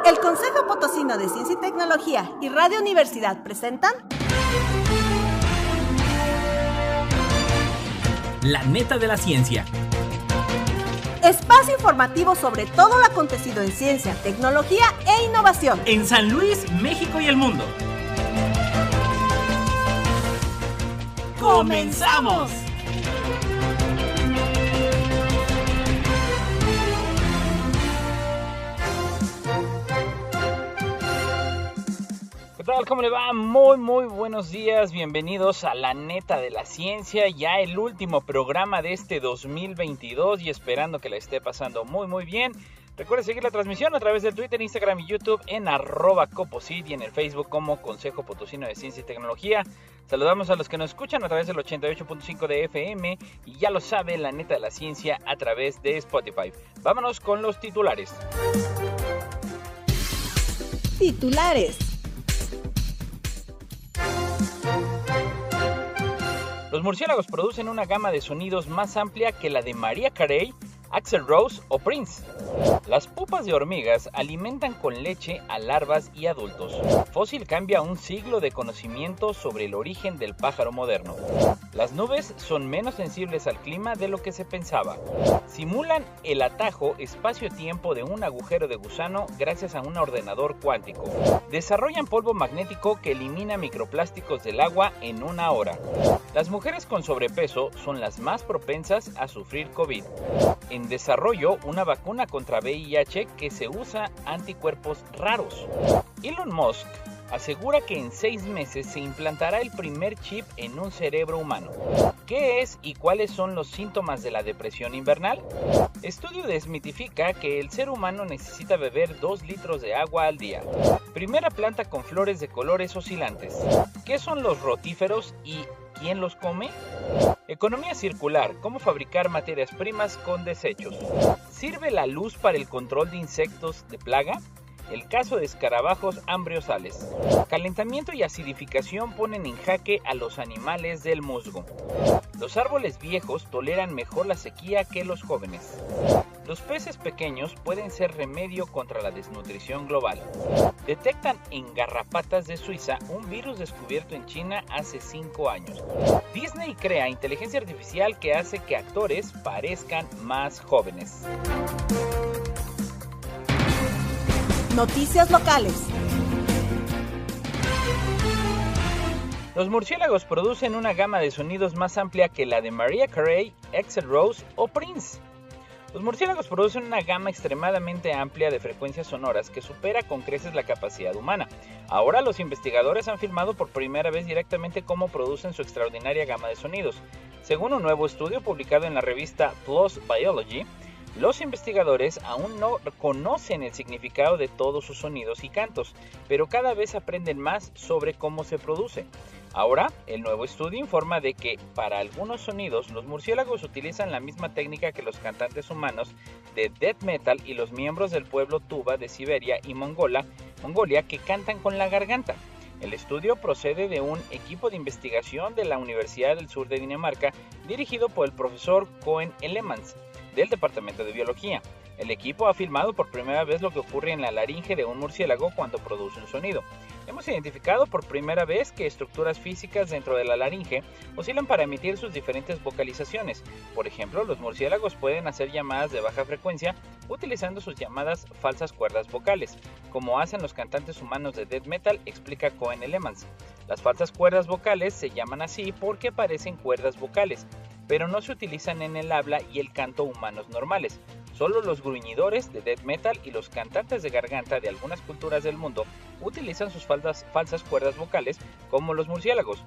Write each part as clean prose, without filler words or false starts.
El Consejo Potosino de Ciencia y Tecnología y Radio Universidad presentan La Neta de la Ciencia. Espacio informativo sobre todo lo acontecido en ciencia, tecnología e innovación En San Luis, México y el mundo. ¡Comenzamos! ¿Qué tal? ¿Cómo le va? Muy buenos días. Bienvenidos a La Neta de la Ciencia, ya el último programa de este 2022 y esperando que la esté pasando muy bien. Recuerde seguir la transmisión a través del Twitter, Instagram y YouTube en @Coposit y en el Facebook como Consejo Potosino de Ciencia y Tecnología. Saludamos a los que nos escuchan a través del 88.5 de FM y ya lo sabe, La Neta de la Ciencia a través de Spotify. Vámonos con los titulares. Titulares. Los murciélagos producen una gama de sonidos más amplia que la de Mariah Carey, Axl Rose o Prince. Las pupas de hormigas alimentan con leche a larvas y adultos. Fósil cambia un siglo de conocimiento sobre el origen del pájaro moderno. Las nubes son menos sensibles al clima de lo que se pensaba. Simulan el atajo espacio-tiempo de un agujero de gusano gracias a un ordenador cuántico. Desarrollan polvo magnético que elimina microplásticos del agua en 1 hora. Las mujeres con sobrepeso son las más propensas a sufrir COVID. En desarrollo, una vacuna contra VIH que se usa anticuerpos raros. Elon Musk asegura que en 6 meses se implantará el primer chip en un cerebro humano. ¿Qué es y cuáles son los síntomas de la depresión invernal? Estudio desmitifica que el ser humano necesita beber 2 litros de agua al día. Primera planta con flores de colores oscilantes. ¿Qué son los rotíferos y quién los come? Economía circular, cómo fabricar materias primas con desechos. ¿Sirve la luz para el control de insectos de plaga? El caso de escarabajos hambriosales. Calentamiento y acidificación ponen en jaque a los animales del musgo. Los árboles viejos toleran mejor la sequía que los jóvenes. Los peces pequeños pueden ser remedio contra la desnutrición global. Detectan en garrapatas de Suiza un virus descubierto en China hace 5 años. Disney crea inteligencia artificial que hace que actores parezcan más jóvenes. Noticias locales. Los murciélagos producen una gama de sonidos más amplia que la de Mariah Carey, Axl Rose o Prince. Los murciélagos producen una gama extremadamente amplia de frecuencias sonoras que supera con creces la capacidad humana. Ahora los investigadores han filmado por primera vez directamente cómo producen su extraordinaria gama de sonidos. Según un nuevo estudio publicado en la revista PLOS Biology, los investigadores aún no conocen el significado de todos sus sonidos y cantos, pero cada vez aprenden más sobre cómo se produce. Ahora, el nuevo estudio informa de que, para algunos sonidos, los murciélagos utilizan la misma técnica que los cantantes humanos de death metal y los miembros del pueblo Tuva de Siberia y Mongolia que cantan con la garganta. El estudio procede de un equipo de investigación de la Universidad del Sur de Dinamarca, dirigido por el profesor Koen Elemans, del Departamento de Biología. El equipo ha filmado por primera vez lo que ocurre en la laringe de un murciélago cuando produce un sonido. Hemos identificado por primera vez que estructuras físicas dentro de la laringe oscilan para emitir sus diferentes vocalizaciones. Por ejemplo, los murciélagos pueden hacer llamadas de baja frecuencia utilizando sus llamadas falsas cuerdas vocales, como hacen los cantantes humanos de death metal, explica Koen Elemans. Las falsas cuerdas vocales se llaman así porque parecen cuerdas vocales, pero no se utilizan en el habla y el canto humanos normales. Solo los gruñidores de death metal y los cantantes de garganta de algunas culturas del mundo utilizan sus falsas cuerdas vocales como los murciélagos.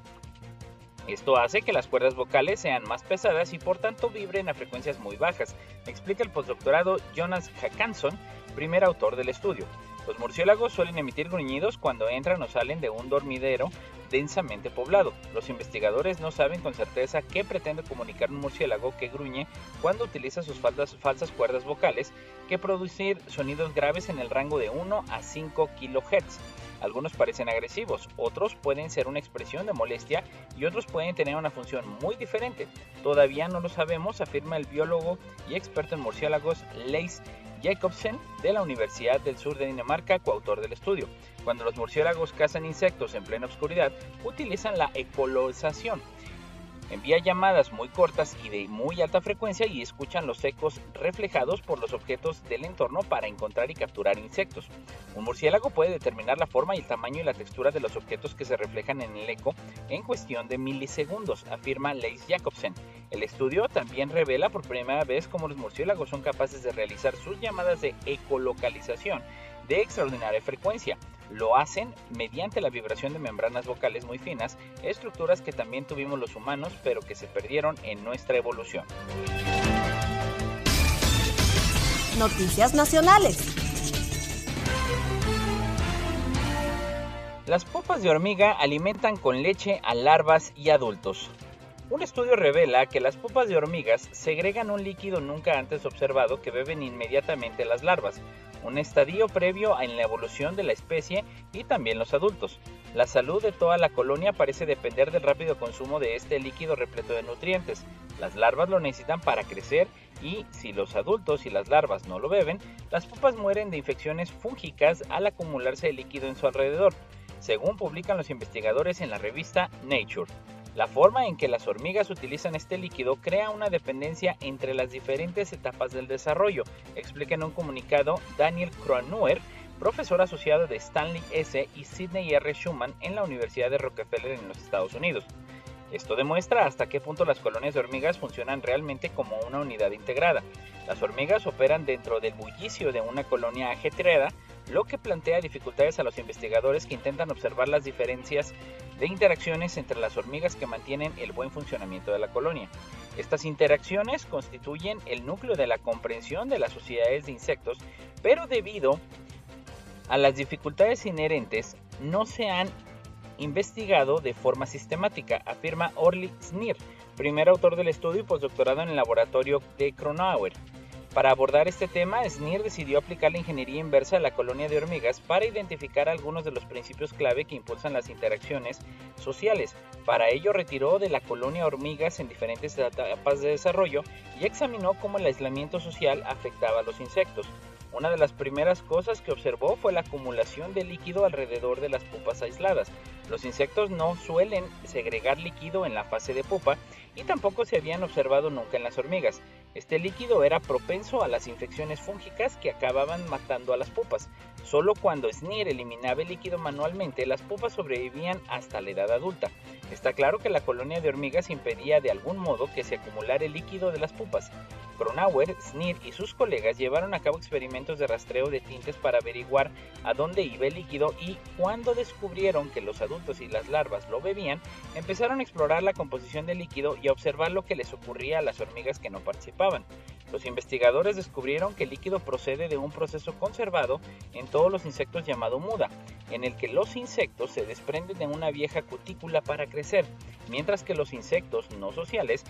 Esto hace que las cuerdas vocales sean más pesadas y por tanto vibren a frecuencias muy bajas, explica el postdoctorado Jonas Håkansson, primer autor del estudio. Los murciélagos suelen emitir gruñidos cuando entran o salen de un dormidero densamente poblado. Los investigadores no saben con certeza qué pretende comunicar un murciélago que gruñe cuando utiliza sus falsas cuerdas vocales, que producir sonidos graves en el rango de 1 a 5 kHz. Algunos parecen agresivos, otros pueden ser una expresión de molestia y otros pueden tener una función muy diferente. Todavía no lo sabemos, afirma el biólogo y experto en murciélagos Leis Jacobsen, de la Universidad del Sur de Dinamarca, coautor del estudio. Cuando los murciélagos cazan insectos en plena oscuridad, utilizan la ecolocalización. Envía llamadas muy cortas y de muy alta frecuencia y escuchan los ecos reflejados por los objetos del entorno para encontrar y capturar insectos. Un murciélago puede determinar la forma y el tamaño y la textura de los objetos que se reflejan en el eco en cuestión de milisegundos, afirma Leif Jacobsen. El estudio también revela por primera vez cómo los murciélagos son capaces de realizar sus llamadas de ecolocalización de extraordinaria frecuencia. Lo hacen mediante la vibración de membranas vocales muy finas, estructuras que también tuvimos los humanos, pero que se perdieron en nuestra evolución. Noticias nacionales. Las pupas de hormiga alimentan con leche a larvas y adultos. Un estudio revela que las pupas de hormigas segregan un líquido nunca antes observado que beben inmediatamente las larvas, un estadio previo en la evolución de la especie y también los adultos. La salud de toda la colonia parece depender del rápido consumo de este líquido repleto de nutrientes. Las larvas lo necesitan para crecer y, si los adultos y las larvas no lo beben, las pupas mueren de infecciones fúngicas al acumularse el líquido en su alrededor, según publican los investigadores en la revista Nature. La forma en que las hormigas utilizan este líquido crea una dependencia entre las diferentes etapas del desarrollo, explica en un comunicado Daniel Kronauer, profesor asociado de Stanley S. y Sidney R. Schumann en la Universidad de Rockefeller en los Estados Unidos. Esto demuestra hasta qué punto las colonias de hormigas funcionan realmente como una unidad integrada. Las hormigas operan dentro del bullicio de una colonia ajetreada, lo que plantea dificultades a los investigadores que intentan observar las diferencias de interacciones entre las hormigas que mantienen el buen funcionamiento de la colonia. Estas interacciones constituyen el núcleo de la comprensión de las sociedades de insectos, pero debido a las dificultades inherentes no se han investigado de forma sistemática, afirma Orly Sneer, primer autor del estudio y postdoctorado en el laboratorio de Kronauer. Para abordar este tema, Sneer decidió aplicar la ingeniería inversa a la colonia de hormigas para identificar algunos de los principios clave que impulsan las interacciones sociales. Para ello retiró de la colonia hormigas en diferentes etapas de desarrollo y examinó cómo el aislamiento social afectaba a los insectos. Una de las primeras cosas que observó fue la acumulación de líquido alrededor de las pupas aisladas. Los insectos no suelen segregar líquido en la fase de pupa y tampoco se habían observado nunca en las hormigas. Este líquido era propenso a las infecciones fúngicas que acababan matando a las pupas. Solo cuando Sneer eliminaba el líquido manualmente, las pupas sobrevivían hasta la edad adulta. Está claro que la colonia de hormigas impedía de algún modo que se acumulara el líquido de las pupas. Kronauer, Sneer y sus colegas llevaron a cabo experimentos de rastreo de tintes para averiguar a dónde iba el líquido y, cuando descubrieron que los adultos y las larvas lo bebían, empezaron a explorar la composición del líquido y a observar lo que les ocurría a las hormigas que no participaban. Los investigadores descubrieron que el líquido procede de un proceso conservado en todos los insectos llamado muda, en el que los insectos se desprenden de una vieja cutícula para crecer, mientras que los insectos no sociales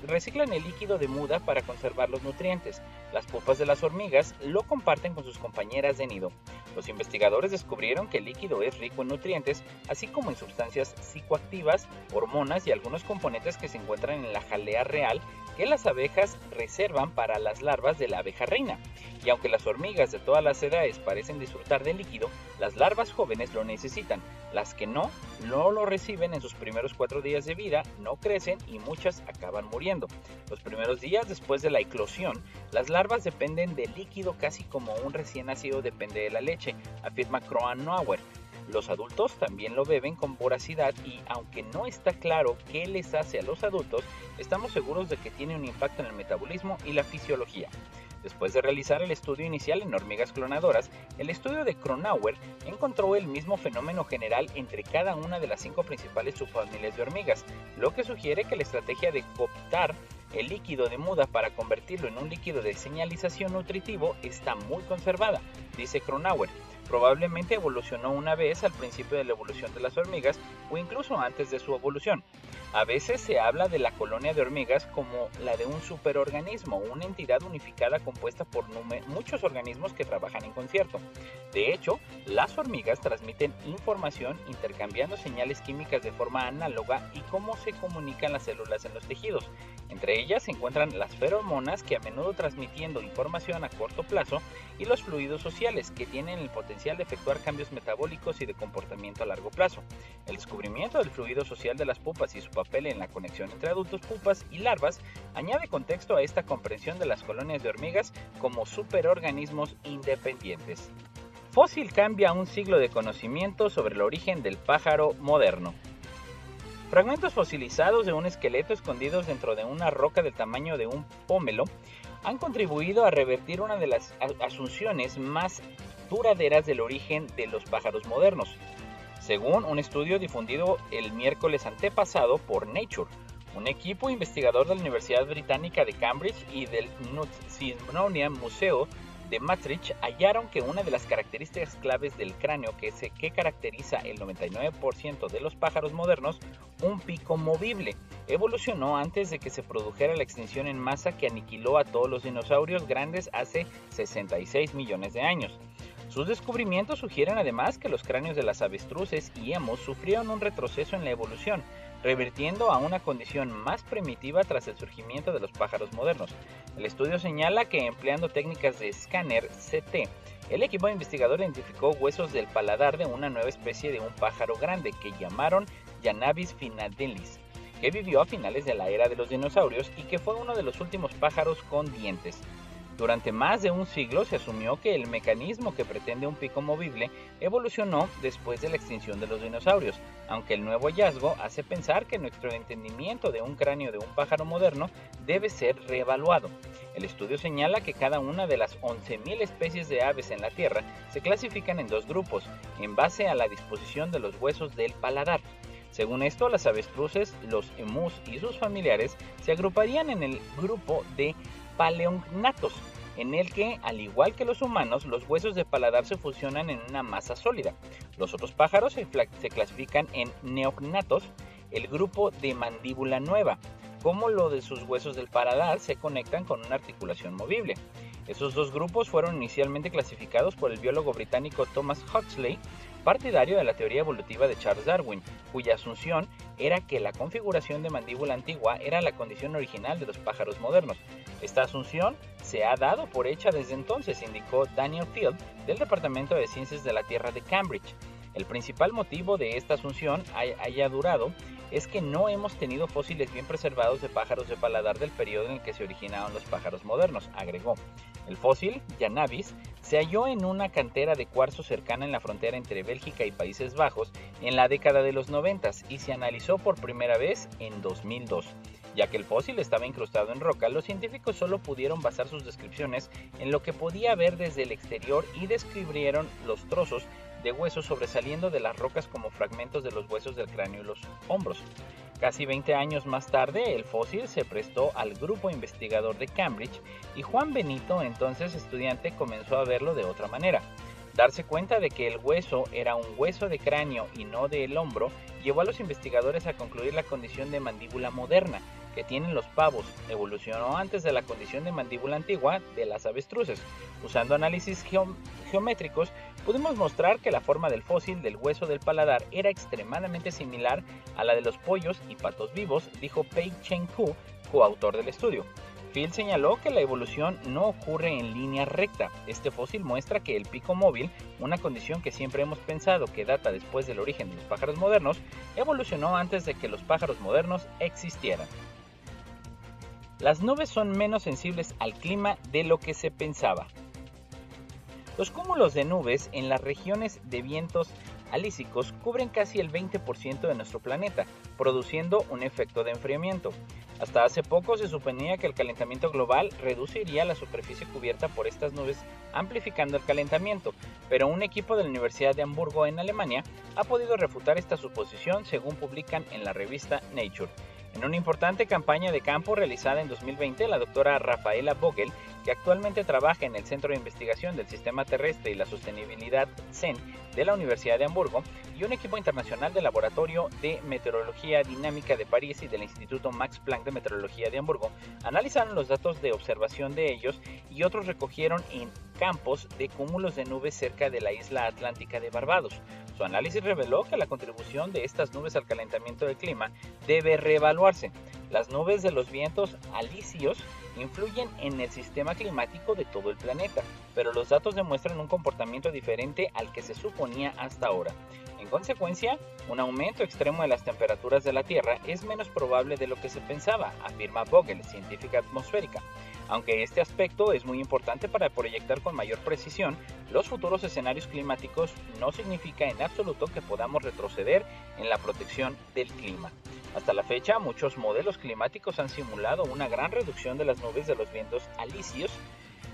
reciclan el líquido de muda para conservar los nutrientes. Las pupas de las hormigas lo comparten con sus compañeras de nido. Los investigadores descubrieron que el líquido es rico en nutrientes, así como en sustancias psicoactivas, hormonas y algunos componentes que se encuentran en la jalea real que las abejas reservan para las larvas de la abeja reina. Y aunque las hormigas de todas las edades parecen disfrutar del líquido, las larvas jóvenes lo necesitan. Las que no lo reciben en sus primeros 4 días de vida, no crecen y muchas acaban muriendo. Los primeros días después de la eclosión, las larvas dependen del líquido casi como un recién nacido depende de la leche, afirma Kronauer. Los adultos también lo beben con voracidad y, aunque no está claro qué les hace a los adultos, estamos seguros de que tiene un impacto en el metabolismo y la fisiología. Después de realizar el estudio inicial en hormigas clonadoras, el estudio de Kronauer encontró el mismo fenómeno general entre cada una de las 5 principales subfamilias de hormigas, lo que sugiere que la estrategia de cooptar el líquido de muda para convertirlo en un líquido de señalización nutritivo está muy conservada, dice Kronauer. Probablemente evolucionó una vez al principio de la evolución de las hormigas o incluso antes de su evolución. A veces se habla de la colonia de hormigas como la de un superorganismo, una entidad unificada compuesta por muchos organismos que trabajan en concierto. De hecho, las hormigas transmiten información intercambiando señales químicas de forma análoga y cómo se comunican las células en los tejidos. Entre ellas se encuentran las feromonas, que a menudo transmitiendo información a corto plazo, y los fluidos sociales, que tienen el potencial de efectuar cambios metabólicos y de comportamiento a largo plazo. El descubrimiento del fluido social de las pupas y su papel en la conexión entre adultos, pupas y larvas añade contexto a esta comprensión de las colonias de hormigas como superorganismos independientes. Fósil cambia un siglo de conocimiento sobre el origen del pájaro moderno. Fragmentos fosilizados de un esqueleto escondidos dentro de una roca del tamaño de un pómelo han contribuido a revertir una de las asunciones más duraderas del origen de los pájaros modernos, según un estudio difundido el miércoles antepasado por Nature. Un equipo investigador de la Universidad Británica de Cambridge y del Smithsonian Museo de Maastricht hallaron que una de las características claves del cráneo que caracteriza el 99% de los pájaros modernos, un pico movible, evolucionó antes de que se produjera la extinción en masa que aniquiló a todos los dinosaurios grandes hace 66 millones de años. Sus descubrimientos sugieren además que los cráneos de las avestruces y emus sufrieron un retroceso en la evolución, revirtiendo a una condición más primitiva tras el surgimiento de los pájaros modernos. El estudio señala que empleando técnicas de escáner CT, el equipo investigador identificó huesos del paladar de una nueva especie de un pájaro grande que llamaron Janabis finadelis, que vivió a finales de la era de los dinosaurios y que fue uno de los últimos pájaros con dientes. Durante más de un siglo se asumió que el mecanismo que pretende un pico movible evolucionó después de la extinción de los dinosaurios, aunque el nuevo hallazgo hace pensar que nuestro entendimiento de un cráneo de un pájaro moderno debe ser reevaluado. El estudio señala que cada una de las 11.000 especies de aves en la Tierra se clasifican en dos grupos, en base a la disposición de los huesos del paladar. Según esto, las avestruces, los emus y sus familiares se agruparían en el grupo de paleognatos, en el que, al igual que los humanos, los huesos de paladar se fusionan en una masa sólida. Los otros pájaros se clasifican en neognatos, el grupo de mandíbula nueva, como lo de sus huesos del paladar se conectan con una articulación movible. Esos dos grupos fueron inicialmente clasificados por el biólogo británico Thomas Huxley, partidario de la teoría evolutiva de Charles Darwin, cuya asunción era que la configuración de mandíbula antigua era la condición original de los pájaros modernos. Esta asunción se ha dado por hecha desde entonces, indicó Daniel Field, del Departamento de Ciencias de la Tierra de Cambridge. El principal motivo de esta asunción haya durado es que no hemos tenido fósiles bien preservados de pájaros de paladar del periodo en el que se originaron los pájaros modernos, agregó. El fósil, Janabis, se halló en una cantera de cuarzo cercana en la frontera entre Bélgica y Países Bajos en la década de los 90 y se analizó por primera vez en 2002. Ya que el fósil estaba incrustado en roca, los científicos solo pudieron basar sus descripciones en lo que podía ver desde el exterior y describieron los trozos de huesos sobresaliendo de las rocas como fragmentos de los huesos del cráneo y los hombros. Casi 20 años más tarde, el fósil se prestó al grupo investigador de Cambridge y Juan Benito, entonces estudiante, comenzó a verlo de otra manera. Darse cuenta de que el hueso era un hueso de cráneo y no del hombro llevó a los investigadores a concluir la condición de mandíbula moderna que tienen los pavos evolucionó antes de la condición de mandíbula antigua de las avestruces. Usando análisis geométricos, pudimos mostrar que la forma del fósil del hueso del paladar era extremadamente similar a la de los pollos y patos vivos, dijo Pei Chen Ku, coautor del estudio. Field señaló que la evolución no ocurre en línea recta. Este fósil muestra que el pico móvil, una condición que siempre hemos pensado que data después del origen de los pájaros modernos, evolucionó antes de que los pájaros modernos existieran. Las nubes son menos sensibles al clima de lo que se pensaba. Los cúmulos de nubes en las regiones de vientos alísicos cubren casi el 20% de nuestro planeta, produciendo un efecto de enfriamiento. Hasta hace poco se suponía que el calentamiento global reduciría la superficie cubierta por estas nubes, amplificando el calentamiento, pero un equipo de la Universidad de Hamburgo en Alemania ha podido refutar esta suposición según publican en la revista Nature. En una importante campaña de campo realizada en 2020, la doctora Rafaela Vogel, que actualmente trabaja en el Centro de Investigación del Sistema Terrestre y la Sostenibilidad CEN de la Universidad de Hamburgo, y un equipo internacional del Laboratorio de Meteorología Dinámica de París y del Instituto Max Planck de Meteorología de Hamburgo, analizaron los datos de observación de ellos y otros recogieron en campos de cúmulos de nubes cerca de la isla atlántica de Barbados. Su análisis reveló que la contribución de estas nubes al calentamiento del clima debe reevaluarse. Las nubes de los vientos alisios influyen en el sistema climático de todo el planeta, pero los datos demuestran un comportamiento diferente al que se suponía hasta ahora. En consecuencia, un aumento extremo de las temperaturas de la Tierra es menos probable de lo que se pensaba, afirma Vogel, científica atmosférica. Aunque este aspecto es muy importante para proyectar con mayor precisión los futuros escenarios climáticos, no significa en absoluto que podamos retroceder en la protección del clima. Hasta la fecha, muchos modelos climáticos han simulado una gran reducción de las nubes de los vientos alisios,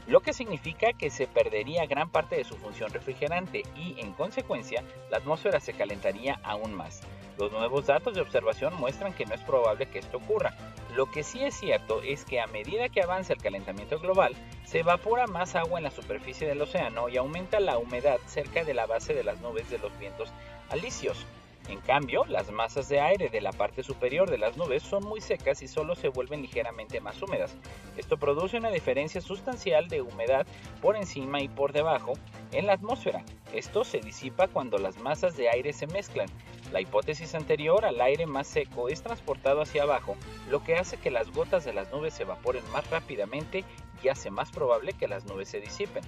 lo que significa que se perdería gran parte de su función refrigerante y, en consecuencia, la atmósfera se calentaría aún más. Los nuevos datos de observación muestran que no es probable que esto ocurra. Lo que sí es cierto es que a medida que avanza el calentamiento global, se evapora más agua en la superficie del océano y aumenta la humedad cerca de la base de las nubes de los vientos alisios. En cambio, las masas de aire de la parte superior de las nubes son muy secas y solo se vuelven ligeramente más húmedas. Esto produce una diferencia sustancial de humedad por encima y por debajo en la atmósfera. Esto se disipa cuando las masas de aire se mezclan. La hipótesis anterior al aire más seco es transportado hacia abajo, lo que hace que las gotas de las nubes se evaporen más rápidamente y hace más probable que las nubes se disipen.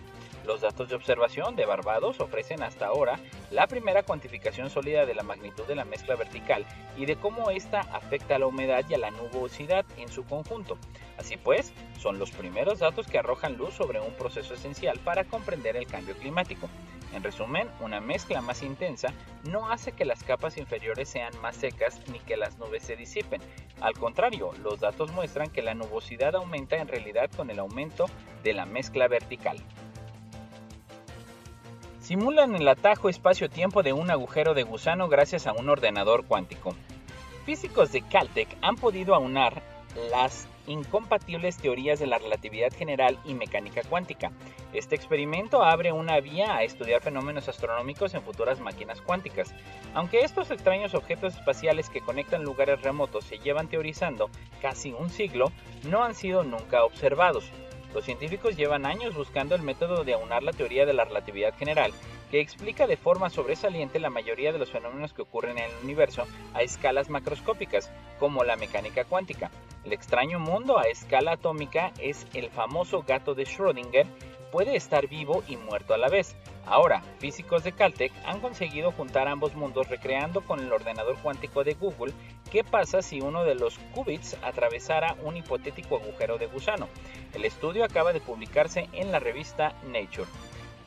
Los datos de observación de Barbados ofrecen hasta ahora la primera cuantificación sólida de la magnitud de la mezcla vertical y de cómo esta afecta a la humedad y a la nubosidad en su conjunto. Así pues, son los primeros datos que arrojan luz sobre un proceso esencial para comprender el cambio climático. En resumen, una mezcla más intensa no hace que las capas inferiores sean más secas ni que las nubes se disipen. Al contrario, los datos muestran que la nubosidad aumenta en realidad con el aumento de la mezcla vertical. Simulan el atajo espacio-tiempo de un agujero de gusano gracias a un ordenador cuántico. Físicos de Caltech han podido aunar las incompatibles teorías de la relatividad general y mecánica cuántica. Este experimento abre una vía a estudiar fenómenos astronómicos en futuras máquinas cuánticas. Aunque estos extraños objetos espaciales que conectan lugares remotos se llevan teorizando casi un siglo, no han sido nunca observados. Los científicos llevan años buscando el método de aunar la teoría de la relatividad general, que explica de forma sobresaliente la mayoría de los fenómenos que ocurren en el universo a escalas macroscópicas, como la mecánica cuántica. El extraño mundo a escala atómica es el famoso gato de Schrödinger, puede estar vivo y muerto a la vez. Ahora, físicos de Caltech han conseguido juntar ambos mundos recreando con el ordenador cuántico de Google qué pasa si uno de los qubits atravesara un hipotético agujero de gusano. El estudio acaba de publicarse en la revista Nature.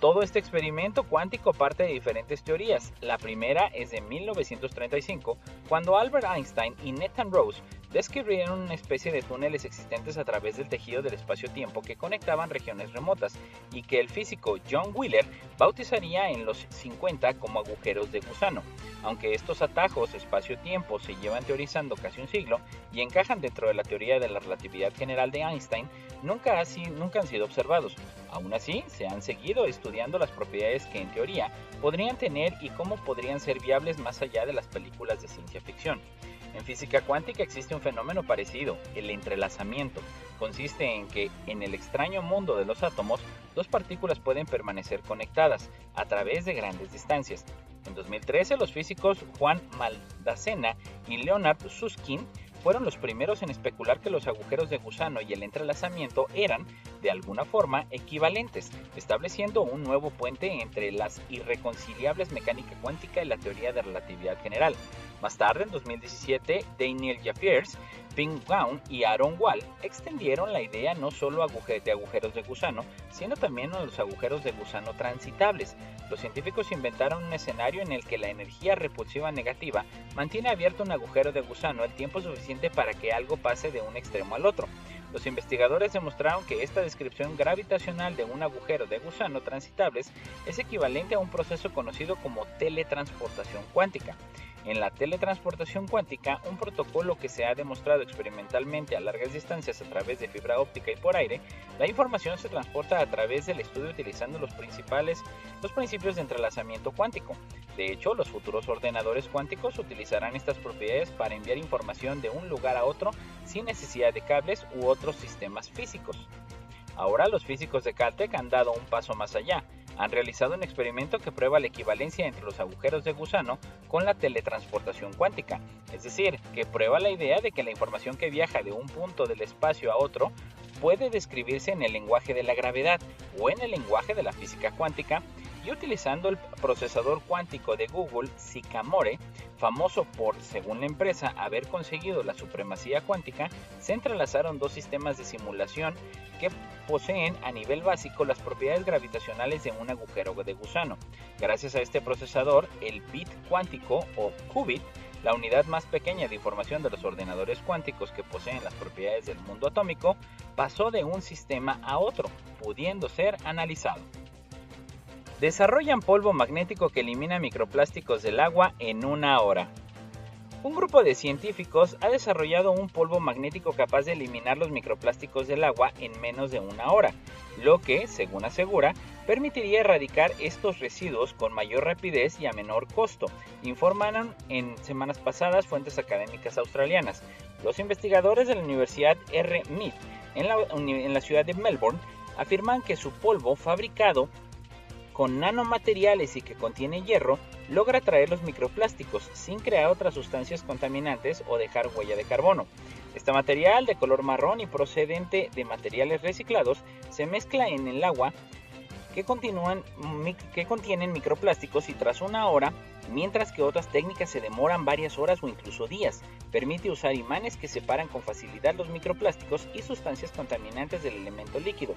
Todo este experimento cuántico parte de diferentes teorías. La primera es de 1935, cuando Albert Einstein y Nathan Rose descubrieron una especie de túneles existentes a través del tejido del espacio-tiempo que conectaban regiones remotas y que el físico John Wheeler bautizaría en los 50 como agujeros de gusano. Aunque estos atajos espacio-tiempo se llevan teorizando casi un siglo y encajan dentro de la teoría de la relatividad general de Einstein, nunca han sido observados. Aún así, se han seguido estudiando las propiedades que en teoría podrían tener y cómo podrían ser viables más allá de las películas de ciencia ficción. En física cuántica existe un fenómeno parecido, el entrelazamiento. Consiste en que, en el extraño mundo de los átomos, dos partículas pueden permanecer conectadas a través de grandes distancias. En 2013, los físicos Juan Maldacena y Leonard Susskind fueron los primeros en especular que los agujeros de gusano y el entrelazamiento eran, de alguna forma, equivalentes, estableciendo un nuevo puente entre las irreconciliables mecánica cuántica y la teoría de relatividad general. Más tarde, en 2017, Daniel Jaffiers, Ping Wang y Aaron Wall extendieron la idea no solo de agujeros de gusano, sino también a los agujeros de gusano transitables. Los científicos inventaron un escenario en el que la energía repulsiva negativa mantiene abierto un agujero de gusano el tiempo suficiente para que algo pase de un extremo al otro. Los investigadores demostraron que esta descripción gravitacional de un agujero de gusano transitables es equivalente a un proceso conocido como teletransportación cuántica. En la teletransportación cuántica, un protocolo que se ha demostrado experimentalmente a largas distancias a través de fibra óptica y por aire, la información se transporta a través del estudio utilizando los principios de entrelazamiento cuántico. De hecho, los futuros ordenadores cuánticos utilizarán estas propiedades para enviar información de un lugar a otro sin necesidad de cables u otros sistemas físicos. Ahora los físicos de Caltech han dado un paso más allá. Han realizado un experimento que prueba la equivalencia entre los agujeros de gusano con la teletransportación cuántica, es decir, que prueba la idea de que la información que viaja de un punto del espacio a otro puede describirse en el lenguaje de la gravedad o en el lenguaje de la física cuántica, y utilizando el procesador cuántico de Google, Sycamore, famoso por, según la empresa, haber conseguido la supremacía cuántica, se entrelazaron dos sistemas de simulación que poseen a nivel básico las propiedades gravitacionales de un agujero de gusano. Gracias a este procesador, el bit cuántico o qubit, la unidad más pequeña de información de los ordenadores cuánticos que poseen las propiedades del mundo atómico, pasó de un sistema a otro, pudiendo ser analizado. Desarrollan polvo magnético que elimina microplásticos del agua en 1 hora. Un grupo de científicos ha desarrollado un polvo magnético capaz de eliminar los microplásticos del agua en menos de 1 hora, lo que, según asegura, permitiría erradicar estos residuos con mayor rapidez y a menor costo, informaron en semanas pasadas fuentes académicas australianas. Los investigadores de la Universidad RMIT en la ciudad de Melbourne afirman que su polvo, fabricado con nanomateriales y que contiene hierro, logra traer los microplásticos sin crear otras sustancias contaminantes o dejar huella de carbono. Este material, de color marrón y procedente de materiales reciclados, se mezcla en el agua que contienen microplásticos y tras 1 hora, mientras que otras técnicas se demoran varias horas o incluso días. Permite usar imanes que separan con facilidad los microplásticos y sustancias contaminantes del elemento líquido.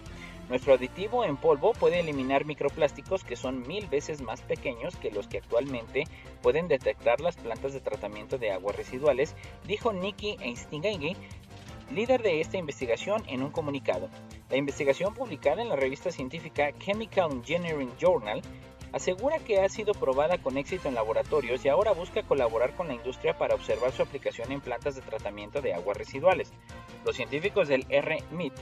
Nuestro aditivo en polvo puede eliminar microplásticos que son 1000 veces más pequeños que los que actualmente pueden detectar las plantas de tratamiento de aguas residuales, dijo Nikki Einstein, líder de esta investigación, en un comunicado. La investigación publicada en la revista científica Chemical Engineering Journal asegura que ha sido probada con éxito en laboratorios y ahora busca colaborar con la industria para observar su aplicación en plantas de tratamiento de aguas residuales. Los científicos del RMIT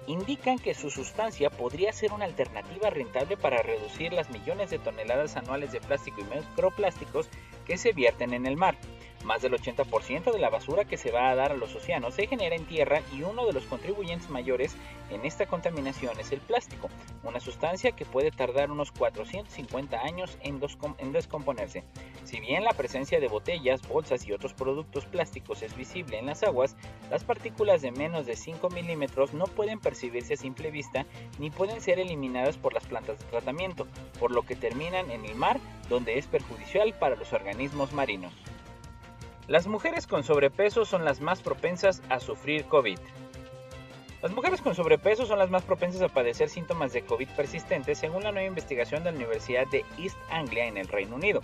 indican que su sustancia podría ser una alternativa rentable para reducir las millones de toneladas anuales de plástico y microplásticos que se vierten en el mar. Más del 80% de la basura que se va a dar a los océanos se genera en tierra y uno de los contribuyentes mayores en esta contaminación es el plástico, una sustancia que puede tardar unos 450 años en descomponerse. Si bien la presencia de botellas, bolsas y otros productos plásticos es visible en las aguas, las partículas de menos de 5 milímetros no pueden percibirse a simple vista ni pueden ser eliminadas por las plantas de tratamiento, por lo que terminan en el mar, donde es perjudicial para los organismos marinos. Las mujeres con sobrepeso son las más propensas a sufrir COVID. Las mujeres con sobrepeso son las más propensas a padecer síntomas de COVID persistentes, según la nueva investigación de la Universidad de East Anglia en el Reino Unido.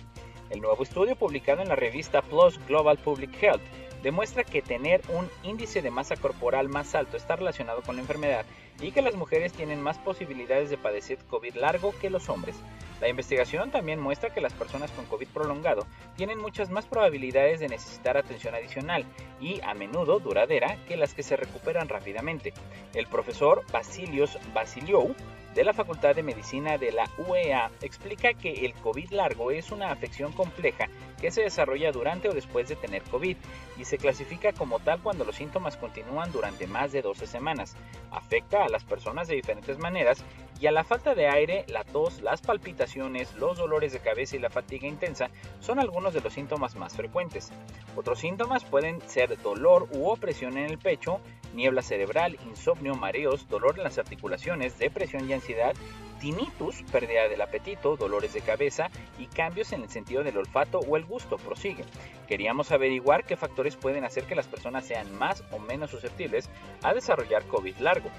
El nuevo estudio publicado en la revista PLOS Global Public Health demuestra que tener un índice de masa corporal más alto está relacionado con la enfermedad y que las mujeres tienen más posibilidades de padecer COVID largo que los hombres. La investigación también muestra que las personas con COVID prolongado tienen muchas más probabilidades de necesitar atención adicional y, a menudo, duradera, que las que se recuperan rápidamente. El profesor Vasilios Vasiliou, de la Facultad de Medicina de la UEA, explica que el COVID largo es una afección compleja que se desarrolla durante o después de tener COVID y se clasifica como tal cuando los síntomas continúan durante más de 12 semanas. Afecta a las personas de diferentes maneras y a la falta de aire, la tos, las palpitaciones, los dolores de cabeza y la fatiga intensa son algunos de los síntomas más frecuentes. Otros síntomas pueden ser dolor u opresión en el pecho, niebla cerebral, insomnio, mareos, dolor en las articulaciones, depresión y ansiedad, tinnitus, pérdida del apetito, dolores de cabeza y cambios en el sentido del olfato o el gusto, prosigue. Queríamos averiguar qué factores pueden hacer que las personas sean más o menos susceptibles a desarrollar COVID largo.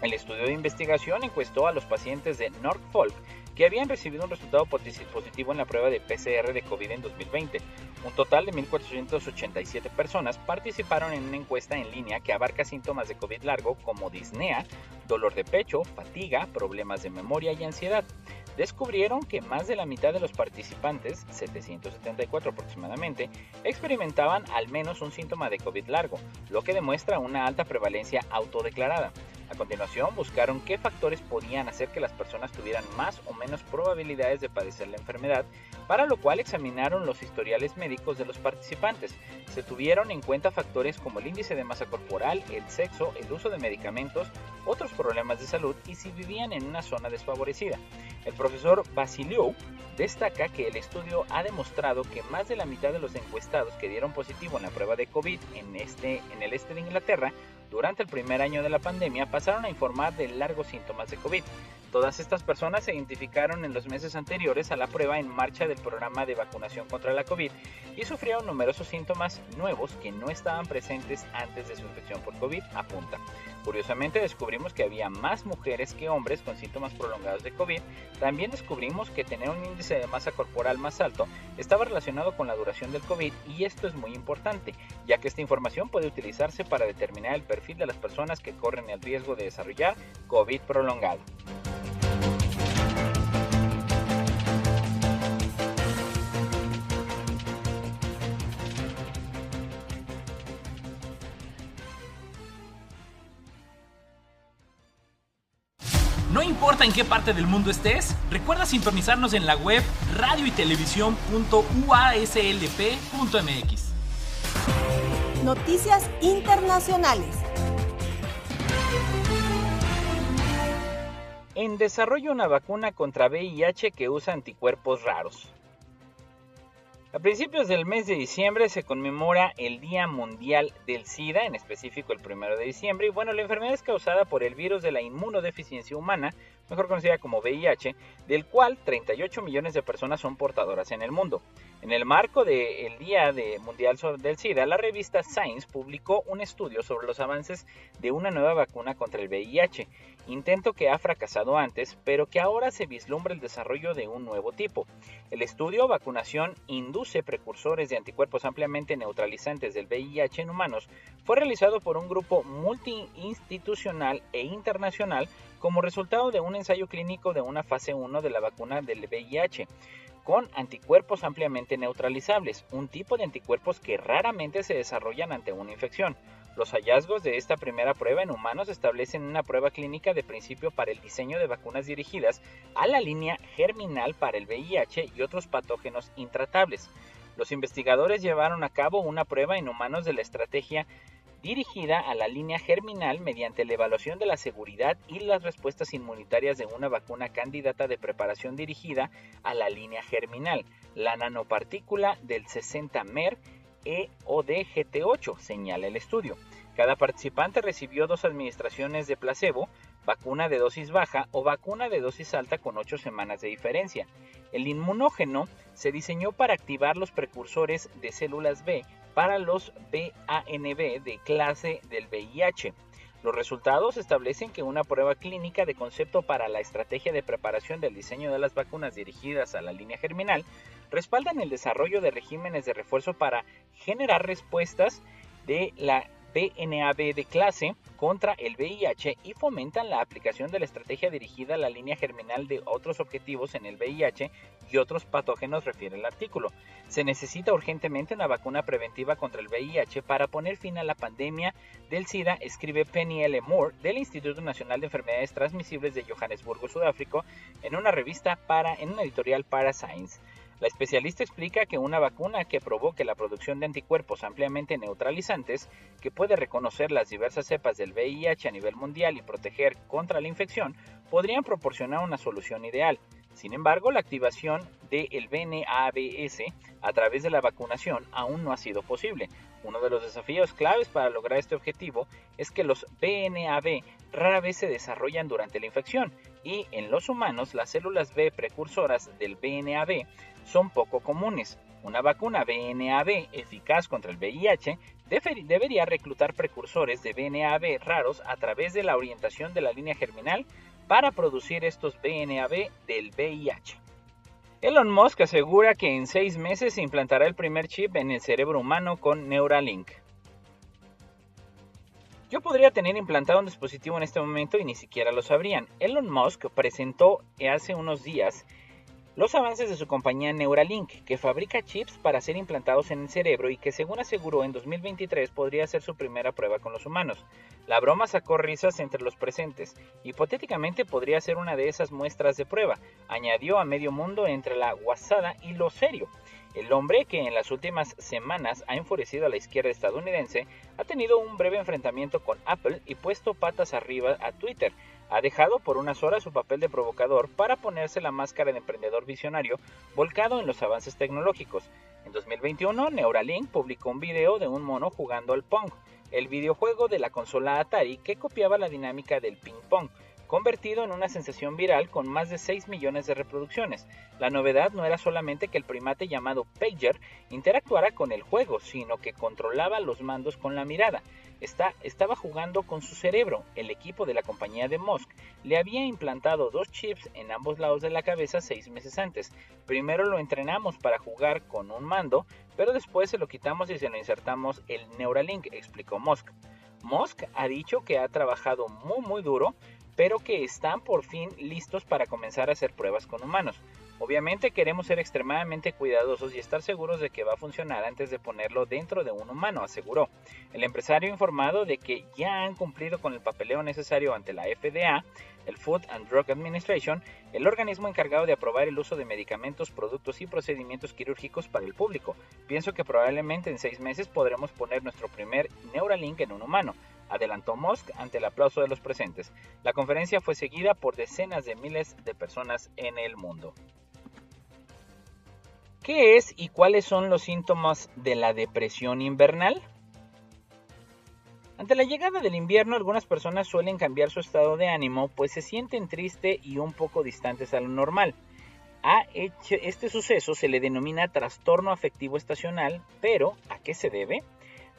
El estudio de investigación encuestó a los pacientes de Norfolk que habían recibido un resultado positivo en la prueba de PCR de COVID en 2020. Un total de 1.487 personas participaron en una encuesta en línea que abarca síntomas de COVID largo como disnea, dolor de pecho, fatiga, problemas de memoria y ansiedad. Descubrieron que más de la mitad de los participantes, 774 aproximadamente, experimentaban al menos un síntoma de COVID largo, lo que demuestra una alta prevalencia autodeclarada. A continuación, buscaron qué factores podían hacer que las personas tuvieran más o menos probabilidades de padecer la enfermedad, para lo cual examinaron los historiales médicos de los participantes. Se tuvieron en cuenta factores como el índice de masa corporal, el sexo, el uso de medicamentos, otros problemas de salud y si vivían en una zona desfavorecida. El profesor Vasiliou destaca que el estudio ha demostrado que más de la mitad de los encuestados que dieron positivo en la prueba de COVID en el este de Inglaterra durante el primer año de la pandemia pasaron a informar de largos síntomas de COVID. Todas estas personas se identificaron en los meses anteriores a la prueba en marcha del programa de vacunación contra la COVID y sufrieron numerosos síntomas nuevos que no estaban presentes antes de su infección por COVID, apunta. Curiosamente descubrimos que había más mujeres que hombres con síntomas prolongados de COVID. También descubrimos que tener un índice de masa corporal más alto estaba relacionado con la duración del COVID y esto es muy importante, ya que esta información puede utilizarse para determinar el perfil de las personas que corren el riesgo de desarrollar COVID prolongado. No importa en qué parte del mundo estés, recuerda sintonizarnos en la web radioytelevisión.uaslp.mx. Noticias internacionales. En desarrollo una vacuna contra VIH que usa anticuerpos raros. A principios del mes de diciembre se conmemora el Día Mundial del SIDA, en específico el 1 de diciembre, y bueno, la enfermedad es causada por el virus de la inmunodeficiencia humana, mejor conocida como VIH, del cual 38 millones de personas son portadoras en el mundo. En el marco del Día Mundial del SIDA, la revista Science publicó un estudio sobre los avances de una nueva vacuna contra el VIH, intento que ha fracasado antes, pero que ahora se vislumbra el desarrollo de un nuevo tipo. El estudio Vacunación induce precursores de anticuerpos ampliamente neutralizantes del VIH en humanos fue realizado por un grupo multiinstitucional e internacional como resultado de un ensayo clínico de una fase 1 de la vacuna del VIH, con anticuerpos ampliamente neutralizables, un tipo de anticuerpos que raramente se desarrollan ante una infección. Los hallazgos de esta primera prueba en humanos establecen una prueba clínica de principio para el diseño de vacunas dirigidas a la línea germinal para el VIH y otros patógenos intratables. Los investigadores llevaron a cabo una prueba en humanos de la estrategia dirigida a la línea germinal mediante la evaluación de la seguridad y las respuestas inmunitarias de una vacuna candidata de preparación dirigida a la línea germinal, la nanopartícula del 60 MER EODGT8, señala el estudio. Cada participante recibió 2 administraciones de placebo, vacuna de dosis baja o vacuna de dosis alta con 8 semanas de diferencia. El inmunógeno se diseñó para activar los precursores de células B para los BANB de clase del VIH. Los resultados establecen que una prueba clínica de concepto para la estrategia de preparación del diseño de las vacunas dirigidas a la línea germinal respaldan el desarrollo de regímenes de refuerzo para generar respuestas de la BNAB de clase contra el VIH y fomentan la aplicación de la estrategia dirigida a la línea germinal de otros objetivos en el VIH y otros patógenos, refiere el artículo. Se necesita urgentemente una vacuna preventiva contra el VIH para poner fin a la pandemia del SIDA, escribe Penny L. Moore del Instituto Nacional de Enfermedades Transmisibles de Johannesburgo, Sudáfrica, en una editorial para Science. La especialista explica que una vacuna que provoque la producción de anticuerpos ampliamente neutralizantes, que puede reconocer las diversas cepas del VIH a nivel mundial y proteger contra la infección, podrían proporcionar una solución ideal. Sin embargo, la activación del BNABS a través de la vacunación aún no ha sido posible. Uno de los desafíos claves para lograr este objetivo es que los BNAB rara vez se desarrollan durante la infección y en los humanos las células B precursoras del BNAB son poco comunes. Una vacuna BNAB eficaz contra el VIH debería reclutar precursores de BNAB raros a través de la orientación de la línea germinal para producir estos BNAB del VIH. Elon Musk asegura que en 6 meses se implantará el primer chip en el cerebro humano con Neuralink. Yo podría tener implantado un dispositivo en este momento y ni siquiera lo sabrían. Elon Musk presentó hace unos días los avances de su compañía Neuralink, que fabrica chips para ser implantados en el cerebro y que, según aseguró, en 2023 podría ser su primera prueba con los humanos. La broma sacó risas entre los presentes. Hipotéticamente podría ser una de esas muestras de prueba, añadió a medio mundo entre la guasada y lo serio. El hombre, que en las últimas semanas ha enfurecido a la izquierda estadounidense, ha tenido un breve enfrentamiento con Apple y puesto patas arriba a Twitter. Ha dejado por unas horas su papel de provocador para ponerse la máscara de emprendedor visionario volcado en los avances tecnológicos. En 2021, Neuralink publicó un video de un mono jugando al Pong, el videojuego de la consola Atari que copiaba la dinámica del ping pong, convertido en una sensación viral con más de 6 millones de reproducciones. La novedad no era solamente que el primate llamado Pager interactuara con el juego, sino que controlaba los mandos con la mirada. Estaba jugando con su cerebro. El equipo de la compañía de Musk le había implantado 2 chips en ambos lados de la cabeza 6 meses antes. Primero lo entrenamos para jugar con un mando, pero después se lo quitamos y se lo insertamos el Neuralink, explicó Musk. Musk ha dicho que ha trabajado muy duro, pero que están por fin listos para comenzar a hacer pruebas con humanos. Obviamente queremos ser extremadamente cuidadosos y estar seguros de que va a funcionar antes de ponerlo dentro de un humano, aseguró. El empresario ha informado de que ya han cumplido con el papeleo necesario ante la FDA, el Food and Drug Administration, el organismo encargado de aprobar el uso de medicamentos, productos y procedimientos quirúrgicos para el público. Pienso que probablemente en 6 meses podremos poner nuestro primer Neuralink en un humano, adelantó Musk ante el aplauso de los presentes. La conferencia fue seguida por decenas de miles de personas en el mundo. ¿Qué es y cuáles son los síntomas de la depresión invernal? Ante la llegada del invierno, algunas personas suelen cambiar su estado de ánimo, pues se sienten tristes y un poco distantes a lo normal. A este suceso se le denomina trastorno afectivo estacional, pero ¿a qué se debe?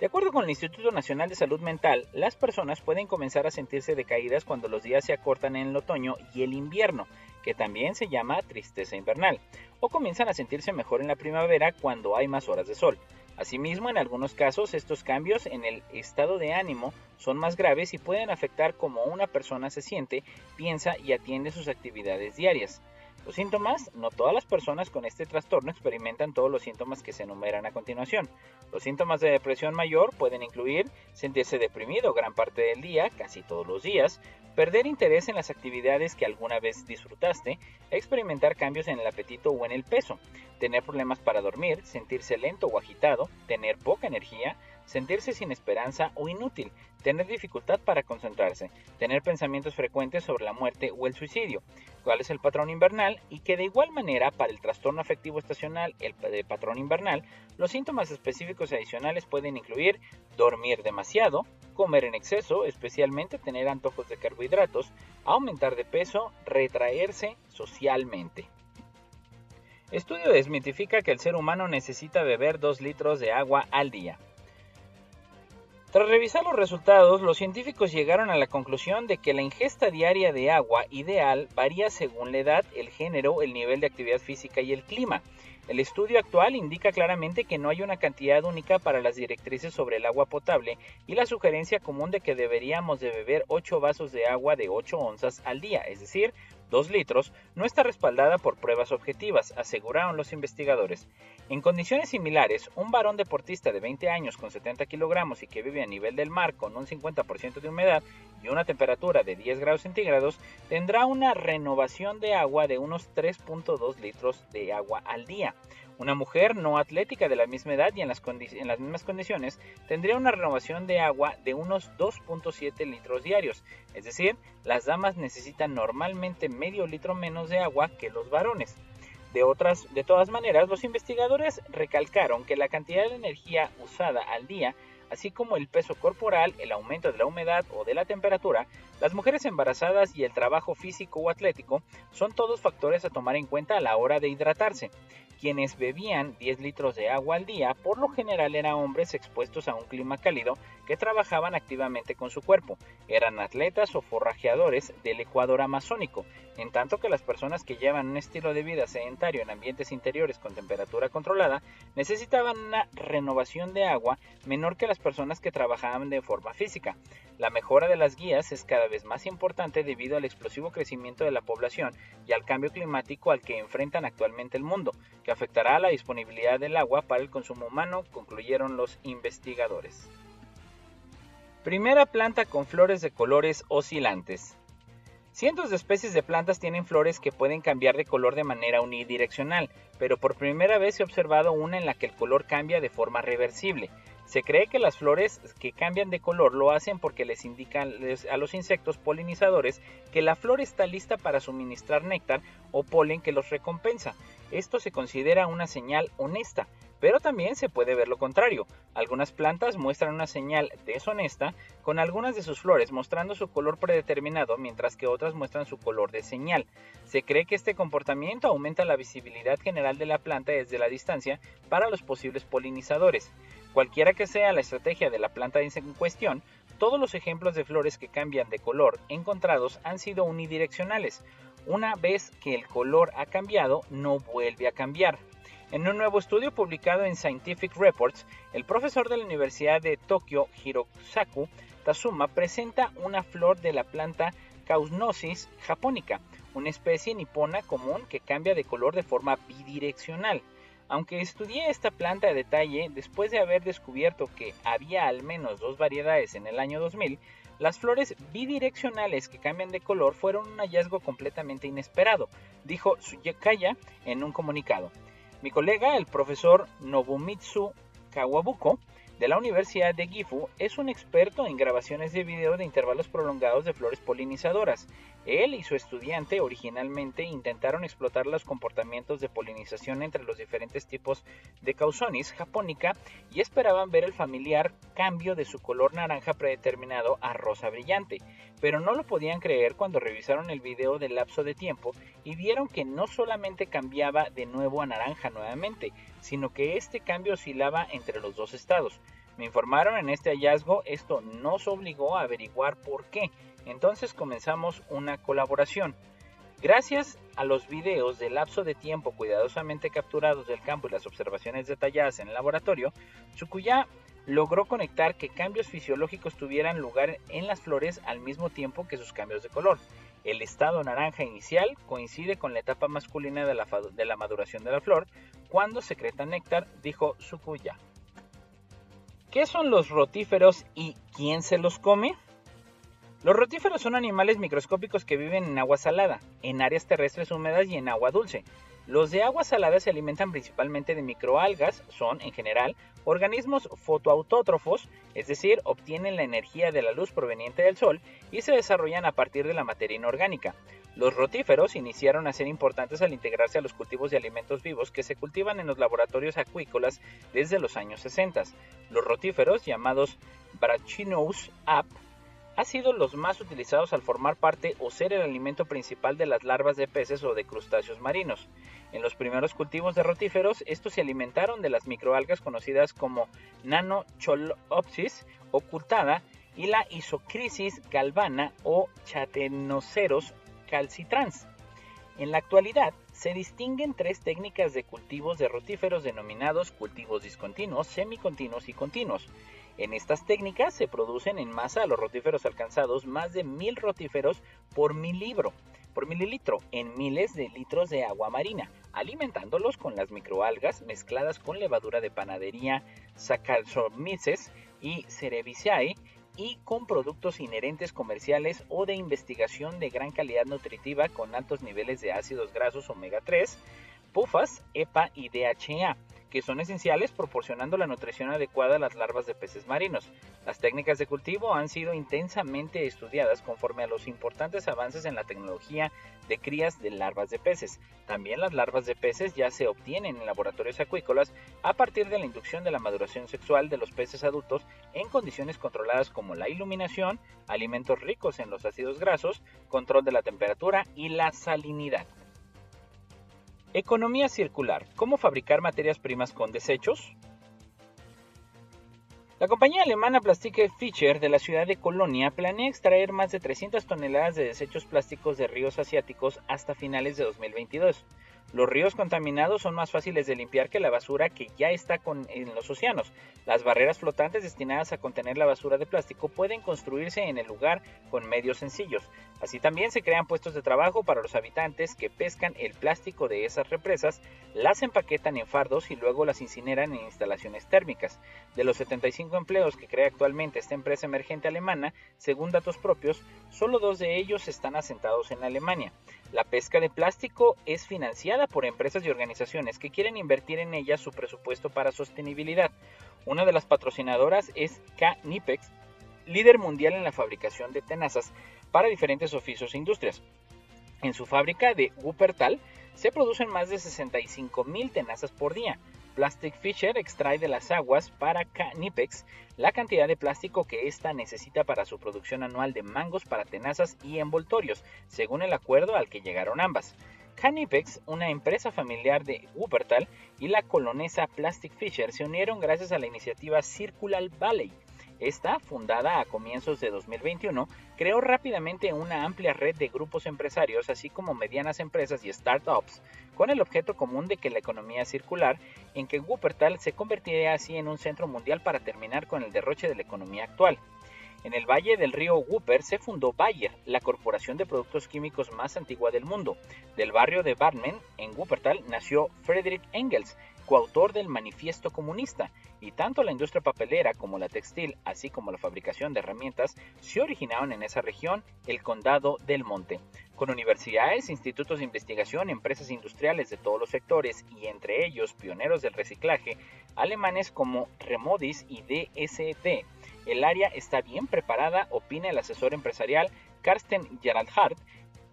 De acuerdo con el Instituto Nacional de Salud Mental, las personas pueden comenzar a sentirse decaídas cuando los días se acortan en el otoño y el invierno, que también se llama tristeza invernal, o comienzan a sentirse mejor en la primavera cuando hay más horas de sol. Asimismo, en algunos casos, estos cambios en el estado de ánimo son más graves y pueden afectar cómo una persona se siente, piensa y atiende sus actividades diarias. Los síntomas: no todas las personas con este trastorno experimentan todos los síntomas que se enumeran a continuación. Los síntomas de depresión mayor pueden incluir sentirse deprimido gran parte del día, casi todos los días, perder interés en las actividades que alguna vez disfrutaste, experimentar cambios en el apetito o en el peso, tener problemas para dormir, sentirse lento o agitado, tener poca energía, sentirse sin esperanza o inútil, tener dificultad para concentrarse, tener pensamientos frecuentes sobre la muerte o el suicidio. ¿Cuál es el patrón invernal? Y que de igual manera, para el trastorno afectivo estacional, el patrón invernal, los síntomas específicos adicionales pueden incluir dormir demasiado, comer en exceso, especialmente tener antojos de carbohidratos, aumentar de peso, retraerse socialmente. Estudio desmitifica que el ser humano necesita beber 2 litros de agua al día. Tras revisar los resultados, los científicos llegaron a la conclusión de que la ingesta diaria de agua ideal varía según la edad, el género, el nivel de actividad física y el clima. El estudio actual indica claramente que no hay una cantidad única para las directrices sobre el agua potable y la sugerencia común de que deberíamos de beber 8 vasos de agua de 8 onzas al día, es decir, 2 litros, no está respaldada por pruebas objetivas, aseguraron los investigadores. En condiciones similares, un varón deportista de 20 años con 70 kilogramos y que vive a nivel del mar con un 50% de humedad y una temperatura de 10 grados centígrados tendrá una renovación de agua de unos 3.2 litros de agua al día. Una mujer no atlética de la misma edad y en las mismas condiciones tendría una renovación de agua de unos 2.7 litros diarios. Es decir, las damas necesitan normalmente medio litro menos de agua que los varones. De todas maneras, los investigadores recalcaron que la cantidad de energía usada al día, así como el peso corporal, el aumento de la humedad o de la temperatura, las mujeres embarazadas y el trabajo físico o atlético son todos factores a tomar en cuenta a la hora de hidratarse. Quienes bebían 10 litros de agua al día por lo general eran hombres expuestos a un clima cálido que trabajaban activamente con su cuerpo. Eran atletas o forrajeadores del Ecuador amazónico, en tanto que las personas que llevan un estilo de vida sedentario en ambientes interiores con temperatura controlada necesitaban una renovación de agua menor que las personas que trabajaban de forma física. La mejora de las guías es cada vez más importante debido al explosivo crecimiento de la población y al cambio climático al que enfrentan actualmente el mundo, que afectará a la disponibilidad del agua para el consumo humano, concluyeron los investigadores. Primera planta con flores de colores oscilantes. Cientos de especies de plantas tienen flores que pueden cambiar de color de manera unidireccional, pero por primera vez se ha observado una en la que el color cambia de forma reversible. Se cree que las flores que cambian de color lo hacen porque les indican a los insectos polinizadores que la flor está lista para suministrar néctar o polen que los recompensa. Esto se considera una señal honesta, pero también se puede ver lo contrario. Algunas plantas muestran una señal deshonesta, con algunas de sus flores mostrando su color predeterminado, mientras que otras muestran su color de señal. Se cree que este comportamiento aumenta la visibilidad general de la planta desde la distancia para los posibles polinizadores. Cualquiera que sea la estrategia de la planta en cuestión, todos los ejemplos de flores que cambian de color encontrados han sido unidireccionales. Una vez que el color ha cambiado, no vuelve a cambiar. En un nuevo estudio publicado en Scientific Reports, el profesor de la Universidad de Tokio, Hirosaku Tazuma, presenta una flor de la planta Causnosis japonica, una especie nipona común que cambia de color de forma bidireccional. Aunque estudié esta planta a detalle, después de haber descubierto que había al menos 2 variedades en el año 2000, las flores bidireccionales que cambian de color fueron un hallazgo completamente inesperado, dijo Tsuyakaya en un comunicado. Mi colega, el profesor Nobumitsu Kawabuko, de la Universidad de Gifu, es un experto en grabaciones de video de intervalos prolongados de flores polinizadoras. Él y su estudiante originalmente intentaron explotar los comportamientos de polinización entre los diferentes tipos de Causonis japonica y esperaban ver el familiar cambio de su color naranja predeterminado a rosa brillante, pero no lo podían creer cuando revisaron el video del lapso de tiempo y vieron que no solamente cambiaba de nuevo a naranja nuevamente, sino que este cambio oscilaba entre los dos estados. Me informaron en este hallazgo, esto nos obligó a averiguar por qué. Entonces comenzamos una colaboración. Gracias a los videos del lapso de tiempo cuidadosamente capturados del campo y las observaciones detalladas en el laboratorio, Tsukuya logró conectar que cambios fisiológicos tuvieran lugar en las flores al mismo tiempo que sus cambios de color. El estado naranja inicial coincide con la etapa masculina de la maduración de la flor, cuando secreta néctar, dijo Tsukuya. ¿Qué son los rotíferos y quién se los come? Los rotíferos son animales microscópicos que viven en agua salada, en áreas terrestres húmedas y en agua dulce. Los de agua salada se alimentan principalmente de microalgas, son, en general, organismos fotoautótrofos, es decir, obtienen la energía de la luz proveniente del sol y se desarrollan a partir de la materia inorgánica. Los rotíferos iniciaron a ser importantes al integrarse a los cultivos de alimentos vivos que se cultivan en los laboratorios acuícolas desde los años 60. Los rotíferos, llamados Brachynomus app, han sido los más utilizados al formar parte o ser el alimento principal de las larvas de peces o de crustáceos marinos. En los primeros cultivos de rotíferos, estos se alimentaron de las microalgas conocidas como Nano-Cholopsis ocultada y la Isocrisis galvana o Chatenoceros calcitrans. En la actualidad, se distinguen 3 técnicas de cultivos de rotíferos denominados cultivos discontinuos, semicontinuos y continuos. En estas técnicas se producen en masa los rotíferos alcanzados más de 1000 rotíferos por mililitro en miles de litros de agua marina, alimentándolos con las microalgas mezcladas con levadura de panadería, Saccharomyces y Cerevisiae y con productos inherentes comerciales o de investigación de gran calidad nutritiva con altos niveles de ácidos grasos omega 3, PUFAS, EPA y DHA, que son esenciales proporcionando la nutrición adecuada a las larvas de peces marinos. Las técnicas de cultivo han sido intensamente estudiadas conforme a los importantes avances en la tecnología de crías de larvas de peces. También las larvas de peces ya se obtienen en laboratorios acuícolas a partir de la inducción de la maduración sexual de los peces adultos en condiciones controladas como la iluminación, alimentos ricos en los ácidos grasos, control de la temperatura y la salinidad. Economía circular. ¿Cómo fabricar materias primas con desechos? La compañía alemana Plastic Fischer de la ciudad de Colonia planea extraer más de 300 toneladas de desechos plásticos de ríos asiáticos hasta finales de 2022. Los ríos contaminados son más fáciles de limpiar que la basura que ya está en los océanos. Las barreras flotantes destinadas a contener la basura de plástico pueden construirse en el lugar con medios sencillos. Así también se crean puestos de trabajo para los habitantes que pescan el plástico de esas represas, las empaquetan en fardos y luego las incineran en instalaciones térmicas. De los 75 empleos que crea actualmente esta empresa emergente alemana, según datos propios, solo 2 de ellos están asentados en Alemania. La pesca de plástico es financiada por empresas y organizaciones que quieren invertir en ella su presupuesto para sostenibilidad. Una de las patrocinadoras es Knipex, líder mundial en la fabricación de tenazas para diferentes oficios e industrias. En su fábrica de Wuppertal se producen más de 65,000 tenazas por día. Plastic Fischer extrae de las aguas para Knipex la cantidad de plástico que ésta necesita para su producción anual de mangos para tenazas y envoltorios, según el acuerdo al que llegaron ambas. Knipex, una empresa familiar de Wuppertal, y la colonesa Plastic Fischer se unieron gracias a la iniciativa Circular Valley. Esta, fundada a comienzos de 2021, creó rápidamente una amplia red de grupos empresarios, así como medianas empresas y startups, con el objeto común de que la economía circular, en que Wuppertal se convertiría así en un centro mundial para terminar con el derroche de la economía actual. En el valle del río Wupper se fundó Bayer, la corporación de productos químicos más antigua del mundo. Del barrio de Barmen, en Wuppertal, nació Friedrich Engels, coautor del Manifiesto Comunista, y tanto la industria papelera como la textil, así como la fabricación de herramientas, se originaron en esa región, el Condado del Monte. Con universidades, institutos de investigación, empresas industriales de todos los sectores y entre ellos pioneros del reciclaje, alemanes como Remodis y DSD. El área está bien preparada, opina el asesor empresarial Carsten Geraldhardt,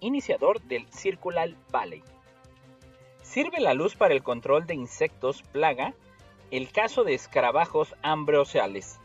iniciador del Circular Valley. ¿Sirve la luz para el control de insectos plaga? El caso de escarabajos ambrosiales.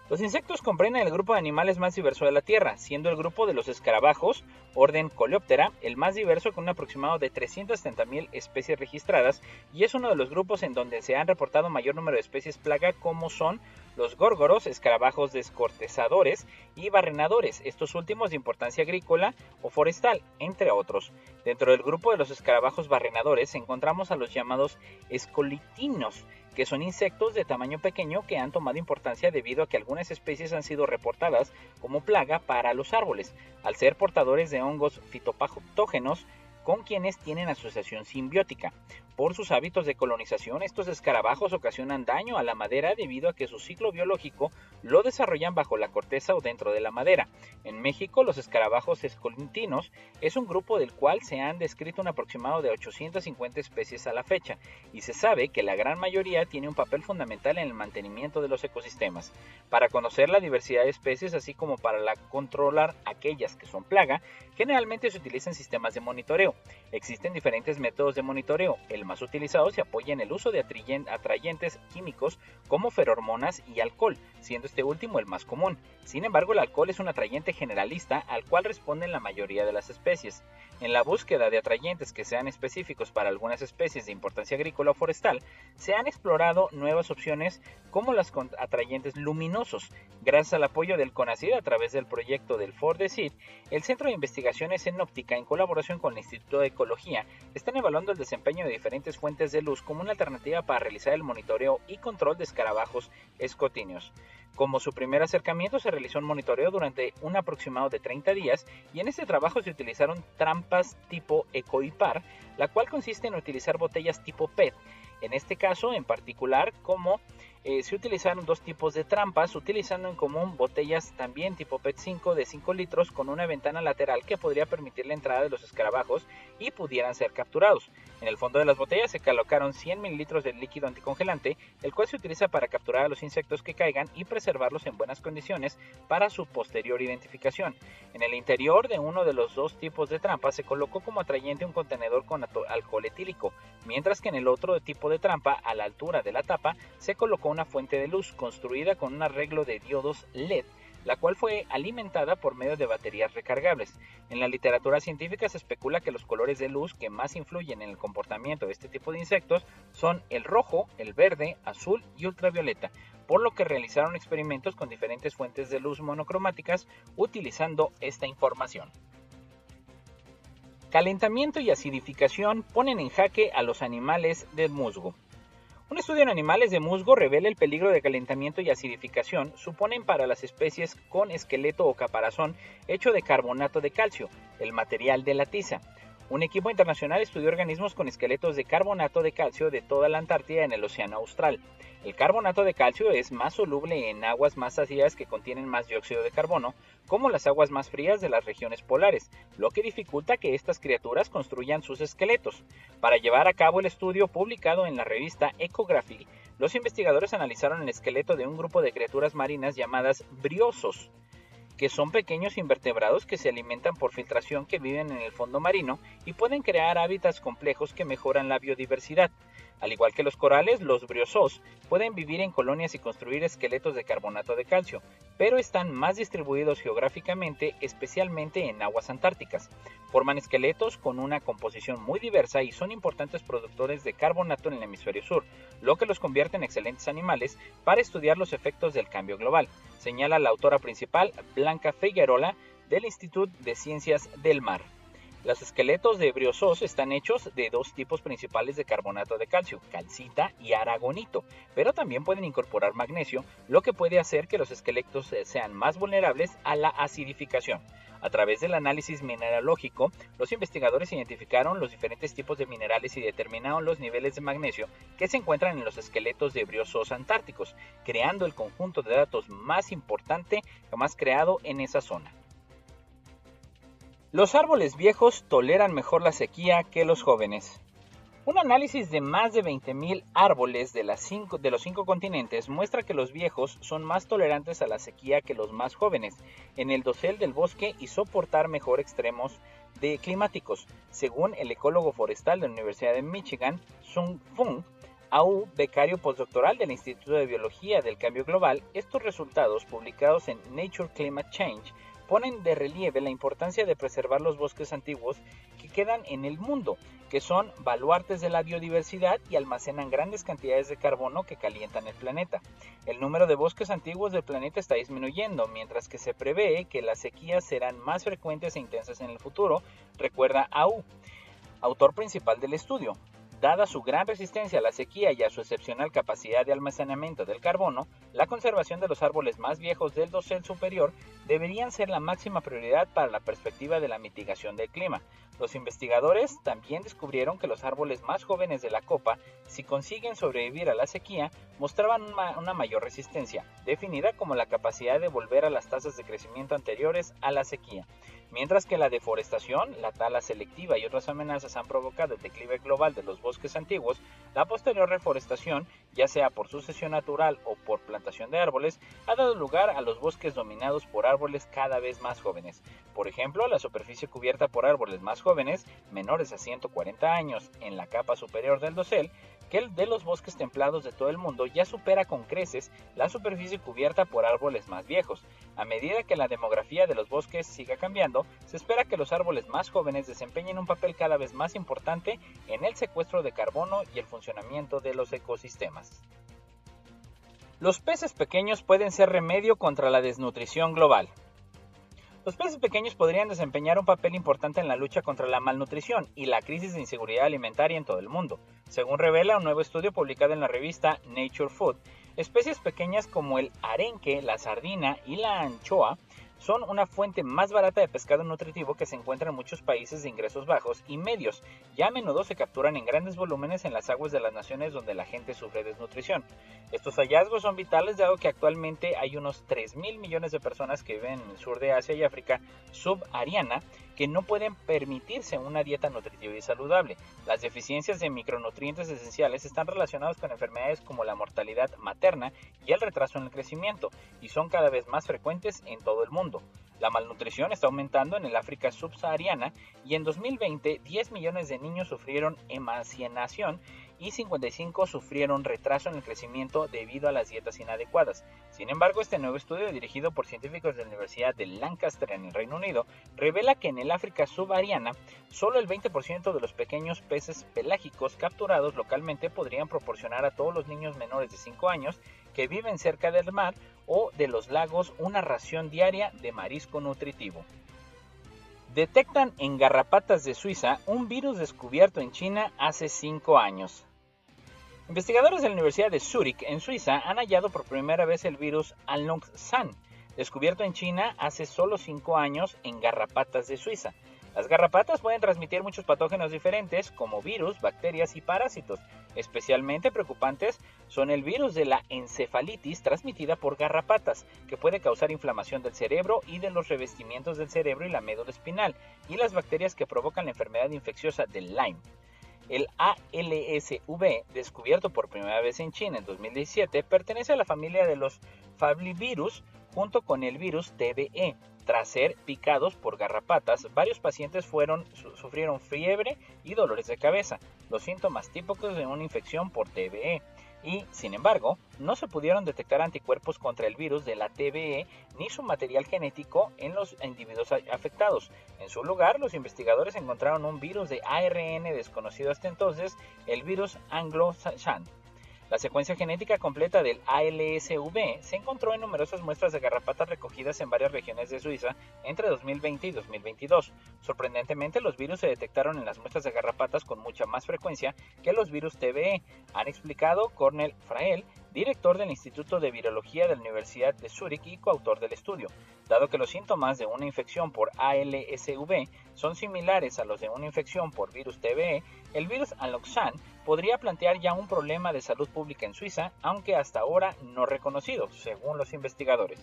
Los insectos comprenden el grupo de animales más diverso de la Tierra, siendo el grupo de los escarabajos, orden Coleoptera, el más diverso con un aproximado de 370,000 especies registradas, y es uno de los grupos en donde se han reportado mayor número de especies plaga, como son los górgoros, escarabajos descortezadores y barrenadores, estos últimos de importancia agrícola o forestal, entre otros. Dentro del grupo de los escarabajos barrenadores encontramos a los llamados escolitinos, que son insectos de tamaño pequeño que han tomado importancia debido a que algunas especies han sido reportadas como plaga para los árboles, al ser portadores de hongos fitopatógenos con quienes tienen asociación simbiótica. Por sus hábitos de colonización, estos escarabajos ocasionan daño a la madera debido a que su ciclo biológico lo desarrollan bajo la corteza o dentro de la madera. En México, los escarabajos escolitinos es un grupo del cual se han descrito un aproximado de 850 especies a la fecha, y se sabe que la gran mayoría tiene un papel fundamental en el mantenimiento de los ecosistemas. Para conocer la diversidad de especies, así como para controlar aquellas que son plaga, generalmente se utilizan sistemas de monitoreo. Existen diferentes métodos de monitoreo. El más utilizado se apoya en el uso de atrayentes químicos como feromonas y alcohol, siendo este último el más común. Sin embargo, el alcohol es un atrayente generalista al cual responden la mayoría de las especies. En la búsqueda de atrayentes que sean específicos para algunas especies de importancia agrícola o forestal, se han explorado nuevas opciones como los atrayentes luminosos. Gracias al apoyo del CONACYT a través del proyecto del FORDECYT, el Centro de Investigaciones en Óptica, en colaboración con el Instituto de Ecología, están evaluando el desempeño de diferentes fuentes de luz como una alternativa para realizar el monitoreo y control de escarabajos escotinos. Como su primer acercamiento, se realizó un monitoreo durante un aproximado de 30 días y en este trabajo se utilizaron trampas tipo Ecoipar, la cual consiste en utilizar botellas tipo PET. En este caso en particular, se utilizaron 2 tipos de trampas, utilizando en común botellas también tipo PET5 de 5 litros con una ventana lateral que podría permitir la entrada de los escarabajos y pudieran ser capturados. En el fondo de las botellas se colocaron 100 mililitros de líquido anticongelante, el cual se utiliza para capturar a los insectos que caigan y preservarlos en buenas condiciones para su posterior identificación. En el interior de uno de los 2 tipos de trampas se colocó como atrayente un contenedor con alcohol etílico, mientras que en el otro tipo de trampa, a la altura de la tapa, se colocó una fuente de luz construida con un arreglo de diodos LED la cual fue alimentada por medio de baterías recargables. En la literatura científica se especula que los colores de luz que más influyen en el comportamiento de este tipo de insectos son el rojo, el verde, azul y ultravioleta, por lo que realizaron experimentos con diferentes fuentes de luz monocromáticas utilizando esta información. Calentamiento y acidificación ponen en jaque a los animales de musgo. Un estudio en animales de musgo revela el peligro de calentamiento y acidificación suponen para las especies con esqueleto o caparazón hecho de carbonato de calcio, el material de la tiza. Un equipo internacional estudió organismos con esqueletos de carbonato de calcio de toda la Antártida en el Océano Austral. El carbonato de calcio es más soluble en aguas más ácidas que contienen más dióxido de carbono, como las aguas más frías de las regiones polares, lo que dificulta que estas criaturas construyan sus esqueletos. Para llevar a cabo el estudio publicado en la revista Ecography, los investigadores analizaron el esqueleto de un grupo de criaturas marinas llamadas briosos, que son pequeños invertebrados que se alimentan por filtración que viven en el fondo marino y pueden crear hábitats complejos que mejoran la biodiversidad. Al igual que los corales, los briosos pueden vivir en colonias y construir esqueletos de carbonato de calcio, pero están más distribuidos geográficamente, especialmente en aguas antárticas. Forman esqueletos con una composición muy diversa y son importantes productores de carbonato en el hemisferio sur, lo que los convierte en excelentes animales para estudiar los efectos del cambio global, señala la autora principal, Blanca Figuerola, del Instituto de Ciencias del Mar. Los esqueletos de briosos están hechos de dos tipos principales de carbonato de calcio, calcita y aragonito, pero también pueden incorporar magnesio, lo que puede hacer que los esqueletos sean más vulnerables a la acidificación. A través del análisis mineralógico, los investigadores identificaron los diferentes tipos de minerales y determinaron los niveles de magnesio que se encuentran en los esqueletos de briosos antárticos, creando el conjunto de datos más importante jamás creado en esa zona. Los árboles viejos toleran mejor la sequía que los jóvenes. Un análisis de más de 20.000 árboles de los 5 continentes muestra que los viejos son más tolerantes a la sequía que los más jóvenes en el dosel del bosque y soportar mejor extremos climáticos, según el ecólogo forestal de la Universidad de Michigan, Sung Fung Au, becario postdoctoral del Instituto de Biología del Cambio Global. Estos resultados, publicados en Nature Climate Change, ponen de relieve la importancia de preservar los bosques antiguos que quedan en el mundo, que son baluartes de la biodiversidad y almacenan grandes cantidades de carbono que calientan el planeta. El número de bosques antiguos del planeta está disminuyendo, mientras que se prevé que las sequías serán más frecuentes e intensas en el futuro, recuerda Au, autor principal del estudio. Dada su gran resistencia a la sequía y a su excepcional capacidad de almacenamiento del carbono, la conservación de los árboles más viejos del dosel superior deberían ser la máxima prioridad para la perspectiva de la mitigación del clima. Los investigadores también descubrieron que los árboles más jóvenes de la copa, si consiguen sobrevivir a la sequía, mostraban una mayor resistencia, definida como la capacidad de volver a las tasas de crecimiento anteriores a la sequía. Mientras que la deforestación, la tala selectiva y otras amenazas han provocado el declive global de los bosques antiguos, la posterior reforestación, ya sea por sucesión natural o por plantación de árboles, ha dado lugar a los bosques dominados por árboles cada vez más jóvenes. Por ejemplo, la superficie cubierta por árboles más jóvenes, menores a 140 años, en la capa superior del dosel, que el de los bosques templados de todo el mundo ya supera con creces la superficie cubierta por árboles más viejos. A medida que la demografía de los bosques siga cambiando, se espera que los árboles más jóvenes desempeñen un papel cada vez más importante en el secuestro de carbono y el funcionamiento de los ecosistemas. Los peces pequeños pueden ser remedio contra la desnutrición global. Los peces pequeños podrían desempeñar un papel importante en la lucha contra la malnutrición y la crisis de inseguridad alimentaria en todo el mundo. Según revela un nuevo estudio publicado en la revista Nature Food, especies pequeñas como el arenque, la sardina y la anchoa son una fuente más barata de pescado nutritivo que se encuentra en muchos países de ingresos bajos y medios, y a menudo se capturan en grandes volúmenes en las aguas de las naciones donde la gente sufre desnutrición. Estos hallazgos son vitales dado que actualmente hay unos 3.000 millones de personas que viven en el sur de Asia y África subsahariana que no pueden permitirse una dieta nutritiva y saludable. Las deficiencias de micronutrientes esenciales están relacionadas con enfermedades como la mortalidad materna y el retraso en el crecimiento, y son cada vez más frecuentes en todo el mundo. La malnutrición está aumentando en el África subsahariana y en 2020 10 millones de niños sufrieron emaciación y 55 sufrieron retraso en el crecimiento debido a las dietas inadecuadas. Sin embargo, este nuevo estudio, dirigido por científicos de la Universidad de Lancaster en el Reino Unido, revela que en el África subsahariana, solo el 20% de los pequeños peces pelágicos capturados localmente podrían proporcionar a todos los niños menores de 5 años que viven cerca del mar o de los lagos una ración diaria de marisco nutritivo. Detectan en garrapatas de Suiza un virus descubierto en China hace 5 años. Investigadores de la Universidad de Zúrich, en Suiza, han hallado por primera vez el virus Aloxan, descubierto en China hace solo 5 años en garrapatas de Suiza. Las garrapatas pueden transmitir muchos patógenos diferentes, como virus, bacterias y parásitos. Especialmente preocupantes son el virus de la encefalitis transmitida por garrapatas, que puede causar inflamación del cerebro y de los revestimientos del cerebro y la médula espinal, y las bacterias que provocan la enfermedad infecciosa del Lyme. El ALSV, descubierto por primera vez en China en 2017, pertenece a la familia de los flavivirus junto con el virus TBE. Tras ser picados por garrapatas, varios pacientes sufrieron fiebre y dolores de cabeza, los síntomas típicos de una infección por TBE. Y, sin embargo, no se pudieron detectar anticuerpos contra el virus de la TBE ni su material genético en los individuos afectados. En su lugar, los investigadores encontraron un virus de ARN desconocido hasta entonces, el virus Aloxan. La secuencia genética completa del ALSV se encontró en numerosas muestras de garrapatas recogidas en varias regiones de Suiza entre 2020 y 2022. Sorprendentemente, los virus se detectaron en las muestras de garrapatas con mucha más frecuencia que los virus TBE, han explicado Cornel Frael, director del Instituto de Virología de la Universidad de Zúrich y coautor del estudio. Dado que los síntomas de una infección por ALSV son similares a los de una infección por virus TBE, el virus Aloxan podría plantear ya un problema de salud pública en Suiza, aunque hasta ahora no reconocido, según los investigadores.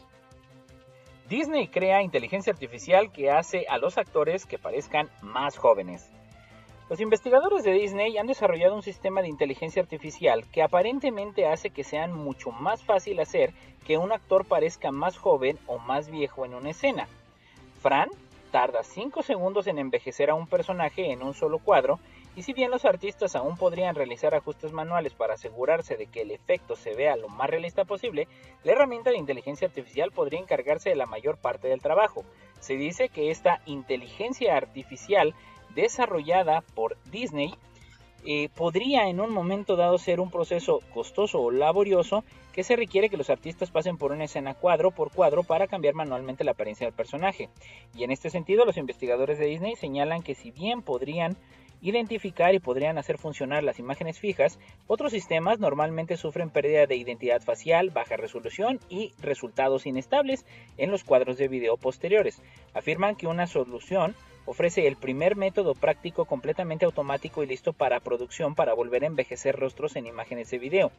Disney crea inteligencia artificial que hace a los actores que parezcan más jóvenes. Los investigadores de Disney han desarrollado un sistema de inteligencia artificial que aparentemente hace que sea mucho más fácil hacer que un actor parezca más joven o más viejo en una escena. Fran tarda 5 segundos en envejecer a un personaje en un solo cuadro, y si bien los artistas aún podrían realizar ajustes manuales para asegurarse de que el efecto se vea lo más realista posible, la herramienta de inteligencia artificial podría encargarse de la mayor parte del trabajo. Se dice que esta inteligencia artificial desarrollada por Disney podría en un momento dado ser un proceso costoso o laborioso que se requiere que los artistas pasen por una escena cuadro por cuadro para cambiar manualmente la apariencia del personaje. Y en este sentido, los investigadores de Disney señalan que si bien podrían identificar y podrían hacer funcionar las imágenes fijas, otros sistemas normalmente sufren pérdida de identidad facial, baja resolución y resultados inestables en los cuadros de video posteriores. Afirman que una solución ofrece el primer método práctico completamente automático y listo para producción para volver a envejecer rostros en imágenes de video.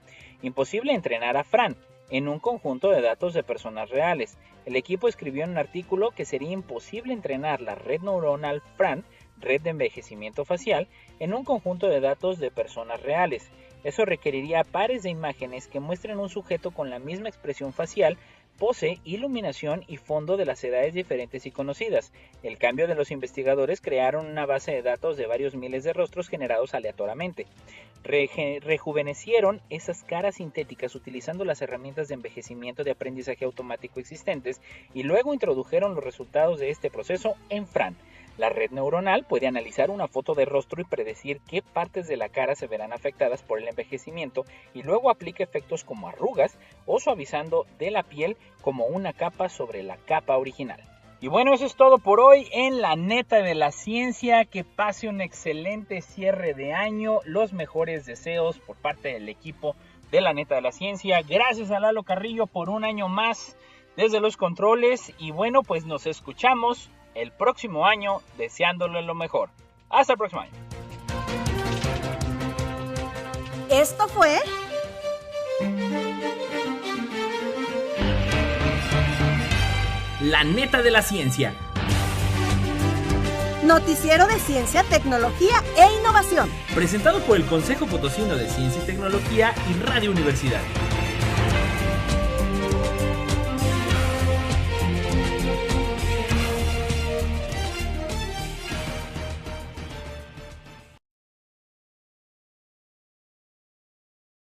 Imposible entrenar a Fran en un conjunto de datos de personas reales. El equipo escribió en un artículo que sería imposible entrenar la red neuronal Fran, red de envejecimiento facial, en un conjunto de datos de personas reales. Eso requeriría pares de imágenes que muestren un sujeto con la misma expresión facial, pose, iluminación y fondo de las edades diferentes y conocidas. El cambio de los investigadores crearon una base de datos de varios miles de rostros generados aleatoriamente. Rejuvenecieron esas caras sintéticas utilizando las herramientas de envejecimiento de aprendizaje automático existentes y luego introdujeron los resultados de este proceso en Fran. La red neuronal puede analizar una foto de rostro y predecir qué partes de la cara se verán afectadas por el envejecimiento y luego aplica efectos como arrugas o suavizando de la piel como una capa sobre la capa original. Y bueno, eso es todo por hoy en La Neta de la Ciencia. Que pase un excelente cierre de año. Los mejores deseos por parte del equipo de La Neta de la Ciencia. Gracias a Lalo Carrillo por un año más desde los controles. Y bueno, pues nos escuchamos el próximo año, deseándole lo mejor. Hasta el próximo año. Esto fue La Neta de la Ciencia. Noticiero de Ciencia, Tecnología e Innovación. Presentado por el Consejo Potosino de Ciencia y Tecnología y Radio Universidad.